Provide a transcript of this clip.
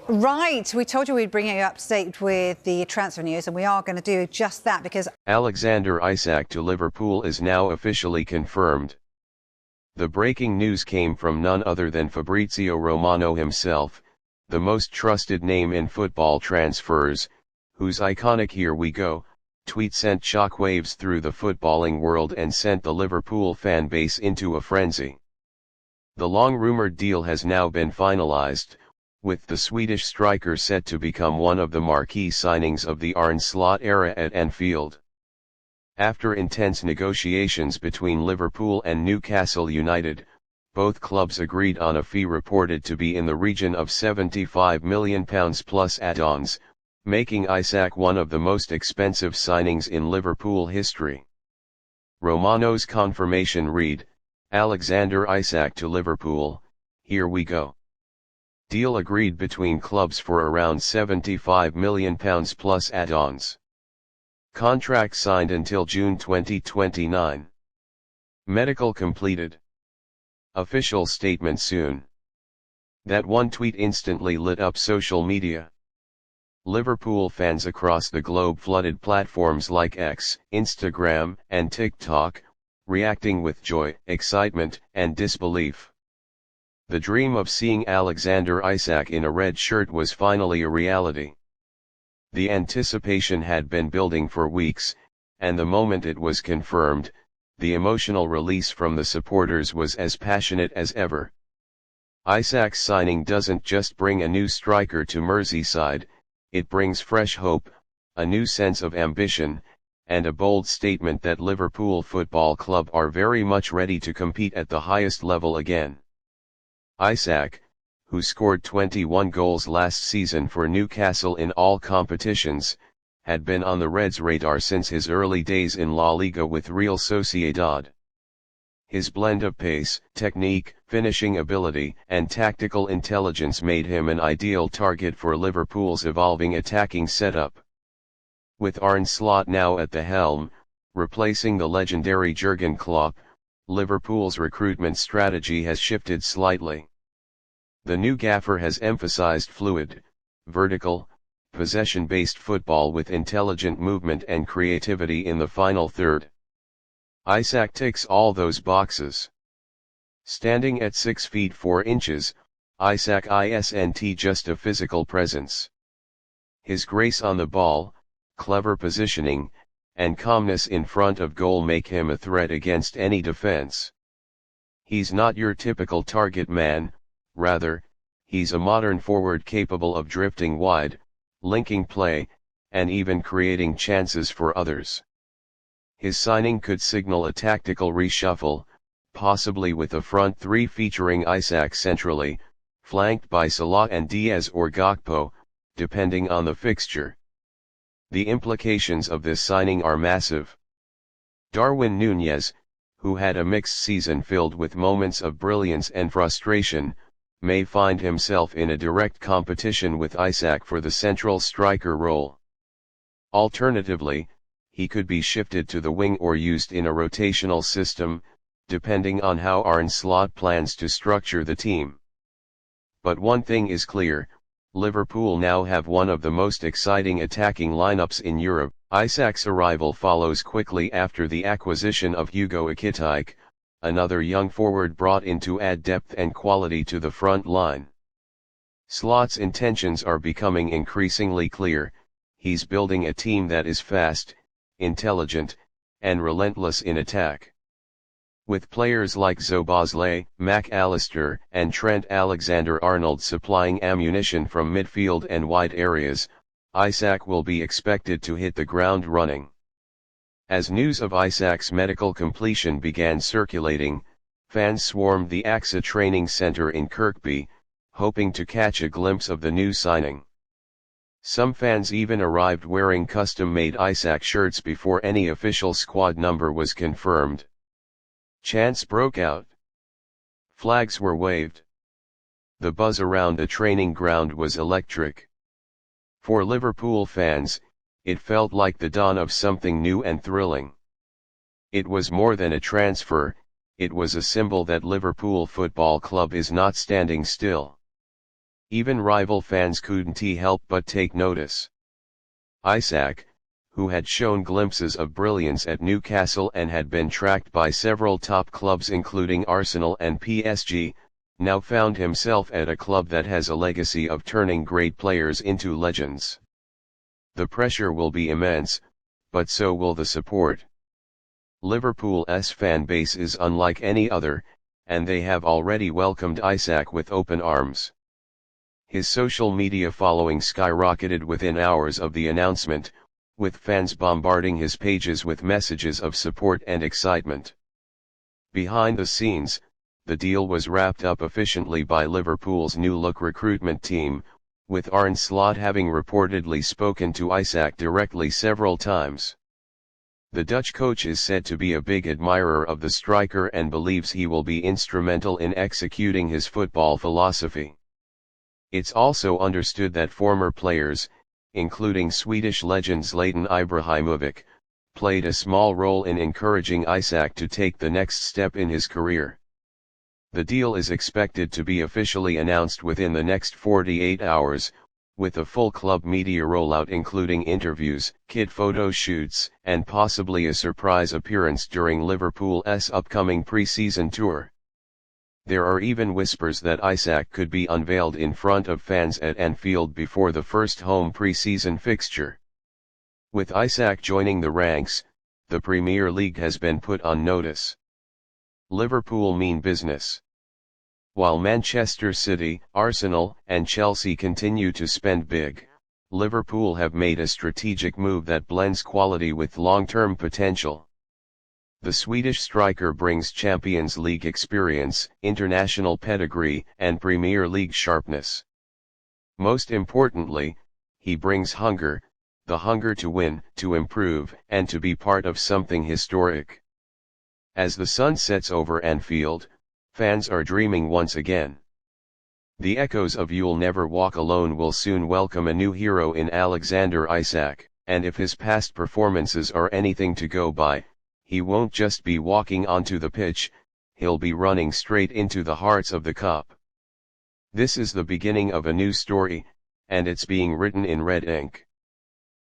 Right, we told you we'd bring you up to date with the transfer news, and we are going to do just that because Alexander Isak to Liverpool is now officially confirmed. The breaking news came from none other than Fabrizio Romano himself, the most trusted name in football transfers, whose iconic "Here we go" tweet sent shockwaves through the footballing world and sent the Liverpool fan base into a frenzy. The long-rumored deal has now been finalized, with the Swedish striker set to become one of the marquee signings of the Arne Slot era at Anfield. After intense negotiations between Liverpool and Newcastle United, both clubs agreed on a fee reported to be in the region of £75 million plus add-ons, making Isak one of the most expensive signings in Liverpool history. Romano's confirmation read, "Alexander Isak to Liverpool, here we go." Deal agreed between clubs for around £75 million plus add-ons. Contract signed until June 2029. Medical completed. Official statement soon. That one tweet instantly lit up social media. Liverpool fans across the globe flooded platforms like X, Instagram, and TikTok, reacting with joy, excitement, and disbelief. The dream of seeing Alexander Isak in a red shirt was finally a reality. The anticipation had been building for weeks, and the moment it was confirmed, the emotional release from the supporters was as passionate as ever. Isak's signing doesn't just bring a new striker to Merseyside, it brings fresh hope, a new sense of ambition, and a bold statement that Liverpool Football Club are very much ready to compete at the highest level again. Isak, who scored 21 goals last season for Newcastle in all competitions, had been on the Reds' radar since his early days in La Liga with Real Sociedad. His blend of pace, technique, finishing ability, and tactical intelligence made him an ideal target for Liverpool's evolving attacking setup. With Arne Slot now at the helm, replacing the legendary Jurgen Klopp, Liverpool's recruitment strategy has shifted slightly. The new gaffer has emphasized fluid, vertical, possession-based football with intelligent movement and creativity in the final third. Isak ticks all those boxes. Standing at 6 feet 4 inches, Isak isn't just a physical presence. His grace on the ball, clever positioning, and calmness in front of goal make him a threat against any defense. He's not your typical target man, rather, he's a modern forward capable of drifting wide, linking play, and even creating chances for others. His signing could signal a tactical reshuffle, possibly with a front three featuring Isak centrally, flanked by Salah and Diaz or Gakpo, depending on the fixture. The implications of this signing are massive. Darwin Núñez, who had a mixed season filled with moments of brilliance and frustration, may find himself in a direct competition with Isak for the central striker role. Alternatively, he could be shifted to the wing or used in a rotational system, depending on how Arne Slot plans to structure the team. But one thing is clear, Liverpool now have one of the most exciting attacking lineups in Europe. Isak's arrival follows quickly after the acquisition of Hugo Ekitike, another young forward brought in to add depth and quality to the front line. Slot's intentions are becoming increasingly clear. He's building a team that is fast, intelligent, and relentless in attack. With players like Szoboszlai, Mac Allister, and Trent Alexander-Arnold supplying ammunition from midfield and wide areas, Isak will be expected to hit the ground running. As news of Isak's medical completion began circulating, fans swarmed the AXA training center in Kirkby, hoping to catch a glimpse of the new signing. Some fans even arrived wearing custom-made Isak shirts before any official squad number was confirmed. Chants broke out. Flags were waved. The buzz around the training ground was electric. For Liverpool fans, it felt like the dawn of something new and thrilling. It was more than a transfer, it was a symbol that Liverpool Football Club is not standing still. Even rival fans couldn't help but take notice. Isak, who had shown glimpses of brilliance at Newcastle and had been tracked by several top clubs including Arsenal and PSG, now found himself at a club that has a legacy of turning great players into legends. The pressure will be immense, but so will the support. Liverpool's fan base is unlike any other, and they have already welcomed Isak with open arms. His social media following skyrocketed within hours of the announcement, with fans bombarding his pages with messages of support and excitement. Behind the scenes, the deal was wrapped up efficiently by Liverpool's new-look recruitment team, with Arne Slot having reportedly spoken to Isak directly several times. The Dutch coach is said to be a big admirer of the striker and believes he will be instrumental in executing his football philosophy. It's also understood that former players, including Swedish legend Zlatan Ibrahimovic, played a small role in encouraging Isak to take the next step in his career. The deal is expected to be officially announced within the next 48 hours, with a full club media rollout including interviews, kit photo shoots, and possibly a surprise appearance during Liverpool's upcoming pre-season tour. There are even whispers that Isak could be unveiled in front of fans at Anfield before the first home pre-season fixture. With Isak joining the ranks, the Premier League has been put on notice. Liverpool mean business. While Manchester City, Arsenal, and Chelsea continue to spend big, Liverpool have made a strategic move that blends quality with long-term potential. The Swedish striker brings Champions League experience, international pedigree, and Premier League sharpness. Most importantly, he brings hunger, the hunger to win, to improve, and to be part of something historic. As the sun sets over Anfield, fans are dreaming once again. The echoes of "You'll Never Walk Alone" will soon welcome a new hero in Alexander Isak, and if his past performances are anything to go by, he won't just be walking onto the pitch, he'll be running straight into the hearts of the cup. This is the beginning of a new story, and it's being written in red ink.